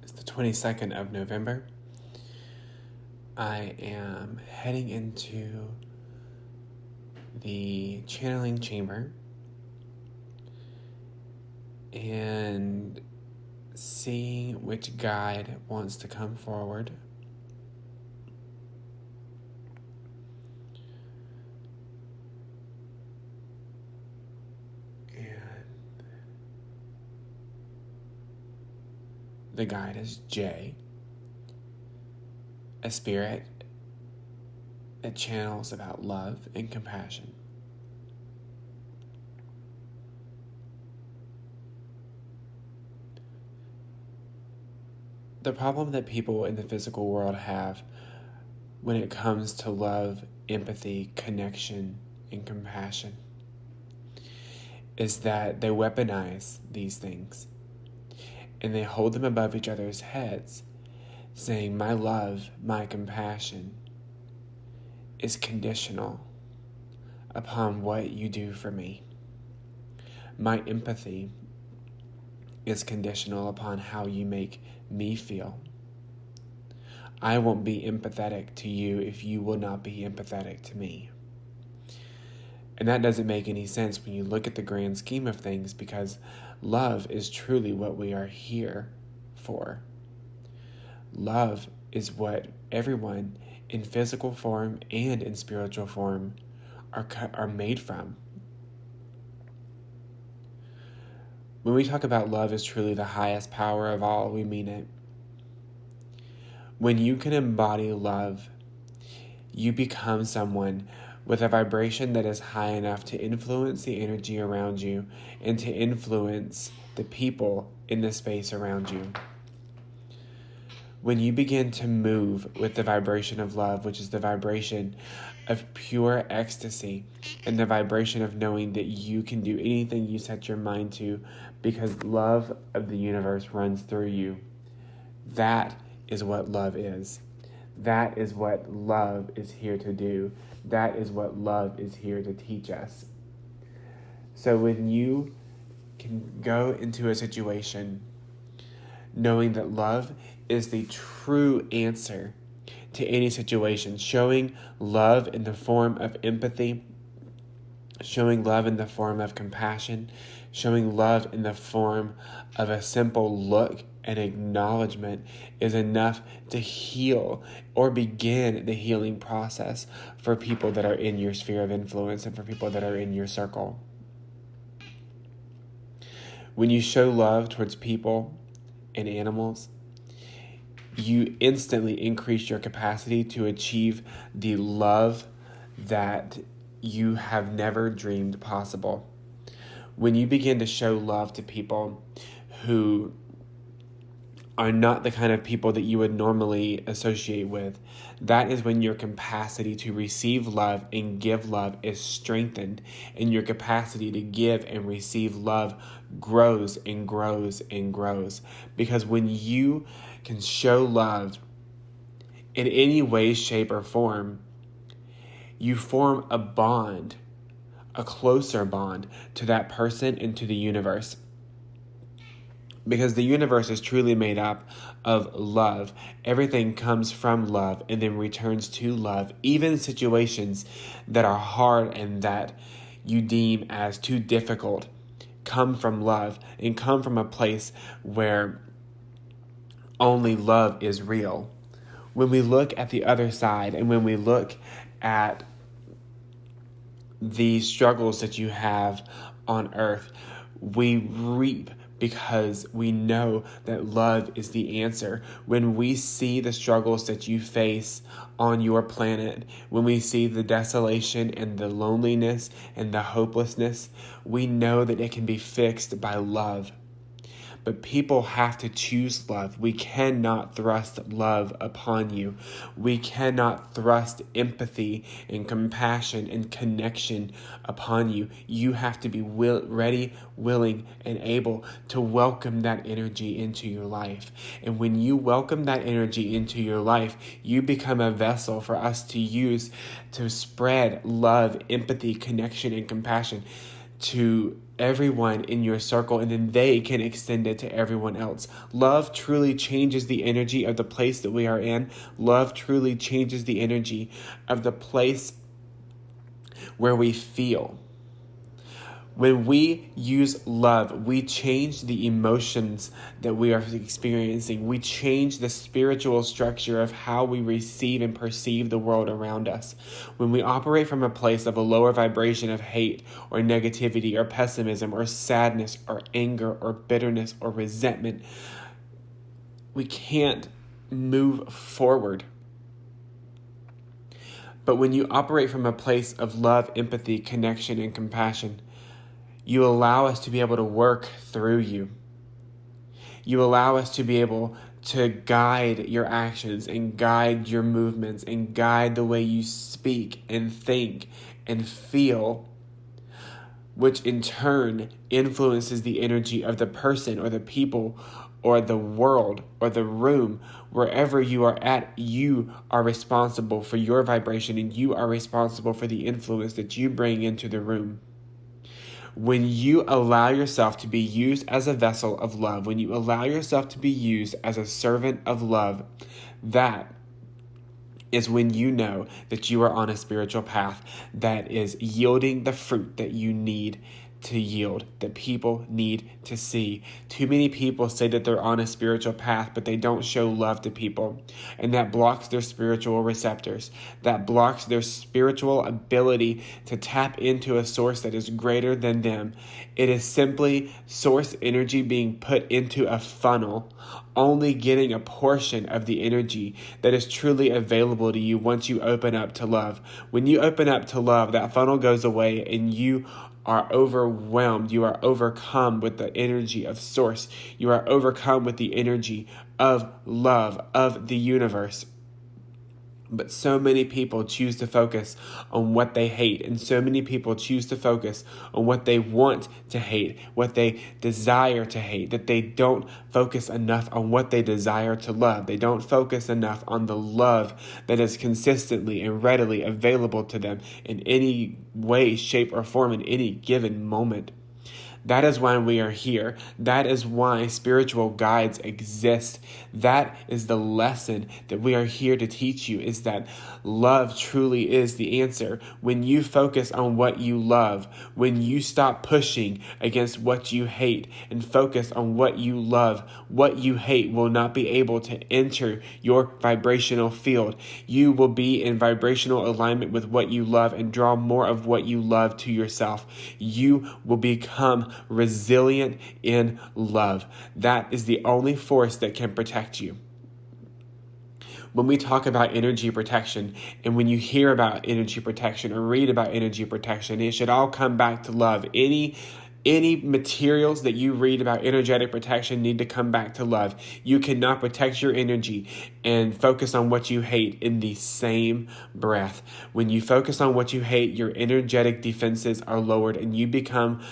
It's the 22nd of November. I am heading into the channeling chamber and seeing which guide wants to come forward. And the guide is Jay, a spirit that channels about love and compassion. The problem that people in the physical world have when it comes to love, empathy, connection, and compassion is that they weaponize these things and they hold them above each other's heads, saying, my love, my compassion is conditional upon what you do for me. My empathy is conditional upon how you make me feel. I won't be empathetic to you if you will not be empathetic to me. And that doesn't make any sense when you look at the grand scheme of things, because love is truly what we are here for. Love is what everyone in physical form and in spiritual form are made from. When we talk about love is truly the highest power of all, we mean it. When you can embody love, you become someone with a vibration that is high enough to influence the energy around you and to influence the people in the space around you. When you begin to move with the vibration of love, which is the vibration of pure ecstasy and the vibration of knowing that you can do anything you set your mind to because love of the universe runs through you, that is what love is. That is what love is here to do. That is what love is here to teach us. So when you can go into a situation knowing that love is the true answer to any situation, showing love in the form of empathy, showing love in the form of compassion, showing love in the form of a simple look and acknowledgement is enough to heal or begin the healing process for people that are in your sphere of influence and for people that are in your circle. When you show love towards people and animals, you instantly increase your capacity to achieve the love that you have never dreamed possible. When you begin to show love to people who are not the kind of people that you would normally associate with, that is when your capacity to receive love and give love is strengthened, and your capacity to give and receive love grows and grows and grows. Because when you can show love in any way, shape, or form, you form a bond, a closer bond to that person and to the universe. Because the universe is truly made up of love. Everything comes from love and then returns to love. Even situations that are hard and that you deem as too difficult come from love and come from a place where only love is real. When we look at the other side and when we look at the struggles that you have on earth, we reap because we know that love is the answer. When we see the struggles that you face on your planet, when we see the desolation and the loneliness and the hopelessness, we know that it can be fixed by love. But people have to choose love. We cannot thrust love upon you. We cannot thrust empathy and compassion and connection upon you. You have to be ready, willing, and able to welcome that energy into your life. And when you welcome that energy into your life, you become a vessel for us to use to spread love, empathy, connection, and compassion to everyone in your circle, and then they can extend it to everyone else. Love truly changes the energy of the place that we are in. Love truly changes the energy of the place where we feel. When we use love, we change the emotions that we are experiencing. We change the spiritual structure of how we receive and perceive the world around us. When we operate from a place of a lower vibration of hate or negativity or pessimism or sadness or anger or bitterness or resentment, we can't move forward. But when you operate from a place of love, empathy, connection, and compassion, you allow us to be able to work through you. You allow us to be able to guide your actions and guide your movements and guide the way you speak and think and feel, which in turn influences the energy of the person or the people or the world or the room. Wherever you are at, you are responsible for your vibration, and you are responsible for the influence that you bring into the room. When you allow yourself to be used as a vessel of love, when you allow yourself to be used as a servant of love, that is when you know that you are on a spiritual path that is yielding the fruit that you need to yield, that people need to see. Too many people say that they're on a spiritual path, but they don't show love to people. And that blocks their spiritual receptors. That blocks their spiritual ability to tap into a source that is greater than them. It is simply source energy being put into a funnel, only getting a portion of the energy that is truly available to you once you open up to love. When you open up to love, that funnel goes away and you are overwhelmed. You are overcome with the energy of source. You are overcome with the energy of love, of the universe. But so many people choose to focus on what they hate, and so many people choose to focus on what they want to hate, what they desire to hate, that they don't focus enough on what they desire to love. They don't focus enough on the love that is consistently and readily available to them in any way, shape, or form in any given moment. That is why we are here. That is why spiritual guides exist. That is the lesson that we are here to teach you, is that love truly is the answer. When you focus on what you love, when you stop pushing against what you hate and focus on what you love, what you hate will not be able to enter your vibrational field. You will be in vibrational alignment with what you love and draw more of what you love to yourself. You will become resilient in love. That is the only force that can protect you. When we talk about energy protection, and when you hear about energy protection or read about energy protection, it should all come back to love. Any materials that you read about energetic protection need to come back to love. You cannot protect your energy and focus on what you hate in the same breath. When you focus on what you hate, your energetic defenses are lowered and you become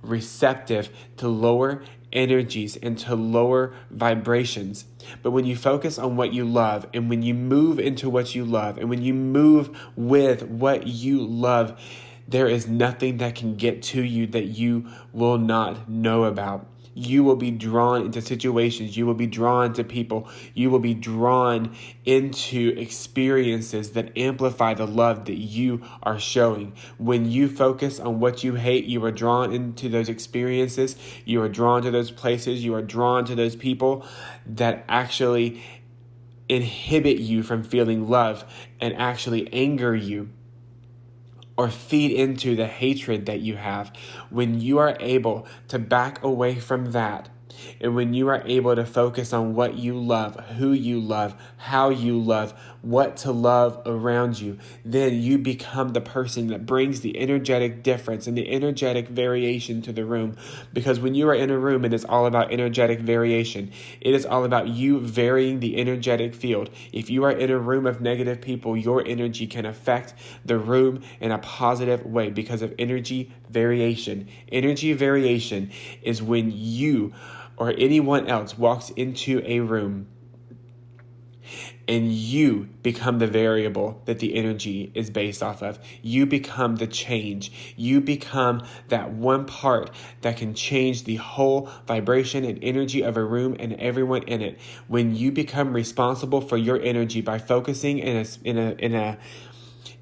receptive to lower energies and to lower vibrations. But when you focus on what you love, and when you move into what you love, and when you move with what you love, there is nothing that can get to you that you will not know about. You will be drawn into situations. You will be drawn to people. You will be drawn into experiences that amplify the love that you are showing. When you focus on what you hate, you are drawn into those experiences. You are drawn to those places. You are drawn to those people that actually inhibit you from feeling love and actually anger you or feed into the hatred that you have. When you are able to back away from that, and when you are able to focus on what you love, who you love, how you love, what to love around you, then you become the person that brings the energetic difference and the energetic variation to the room. Because when you are in a room, it is all about energetic variation. It is all about you varying the energetic field. If you are in a room of negative people, your energy can affect the room in a positive way because of energy variation. Energy variation is when you or anyone else walks into a room And you become the variable that the energy is based off of. You become the change. You become that one part that can change the whole vibration and energy of a room and everyone in it. When you become responsible for your energy by focusing in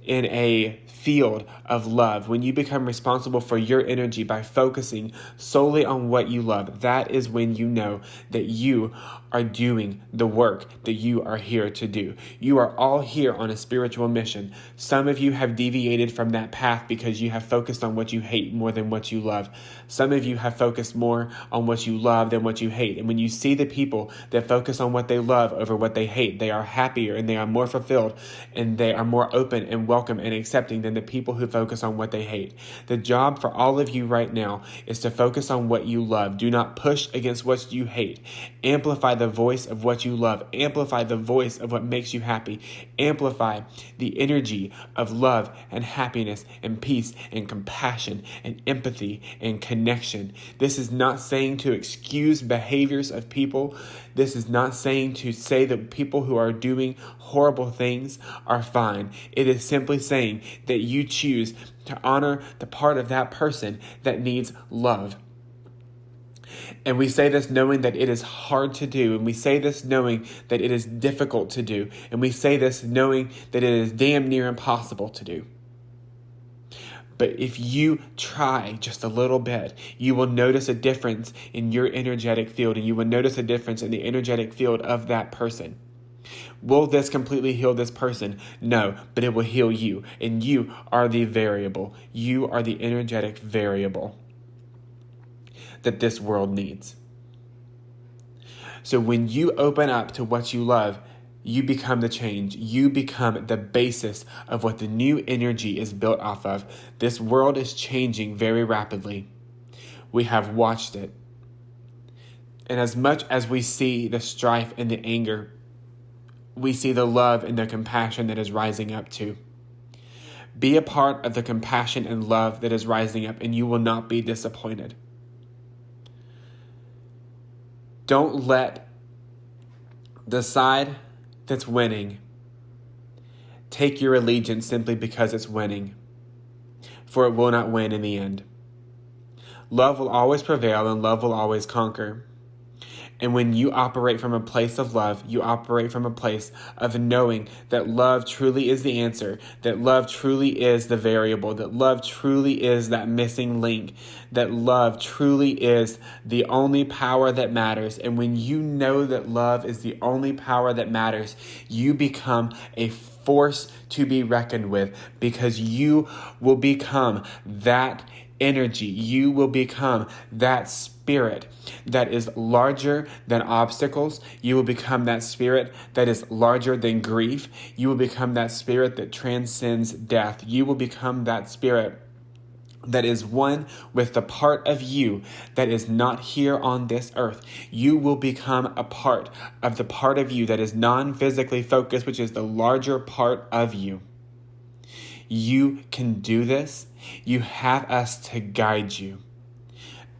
a field of love, when you become responsible for your energy by focusing solely on what you love, that is when you know that you are doing the work that you are here to do. You are all here on a spiritual mission. Some of you have deviated from that path because you have focused on what you hate more than what you love. Some of you have focused more on what you love than what you hate. And when you see the people that focus on what they love over what they hate, they are happier and they are more fulfilled and they are more open and welcome and accepting than the people who focus on what they hate. The job for all of you right now is to focus on what you love. Do not push against what you hate. Amplify the voice of what you love. Amplify the voice of what makes you happy. Amplify the energy of love and happiness and peace and compassion and empathy and connection. This is not saying to excuse behaviors of people. This is not saying to say that people who are doing horrible things are fine. It is simply saying that you choose to honor the part of that person that needs love. And we say this knowing that it is hard to do. And we say this knowing that it is difficult to do. And we say this knowing that it is damn near impossible to do. But if you try just a little bit, you will notice a difference in your energetic field, and you will notice a difference in the energetic field of that person. Will this completely heal this person? No, but it will heal you. And you are the variable. You are the energetic variable that this world needs. So when you open up to what you love, you become the change. You become the basis of what the new energy is built off of. This world is changing very rapidly. We have watched it. And as much as we see the strife and the anger, we see the love and the compassion that is rising up too. Be a part of the compassion and love that is rising up, and you will not be disappointed. Don't let the side that's winning take your allegiance simply because it's winning, for it will not win in the end. Love will always prevail and love will always conquer. And when you operate from a place of love, you operate from a place of knowing that love truly is the answer, that love truly is the variable, that love truly is that missing link, that love truly is the only power that matters. And when you know that love is the only power that matters, you become a force to be reckoned with, because you will become that energy. You will become that spirit that is larger than obstacles. You will become that spirit that is larger than grief. You will become that spirit that transcends death. You will become that spirit that is one with the part of you that is not here on this earth. You will become a part of the part of you that is non-physically focused, which is the larger part of you. You can do this. You have us to guide you.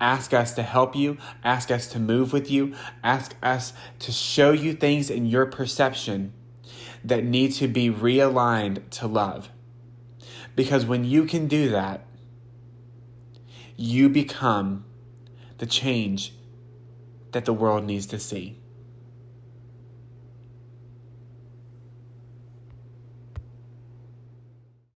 Ask us to help you. Ask us to move with you. Ask us to show you things in your perception that need to be realigned to love. Because when you can do that, you become the change that the world needs to see.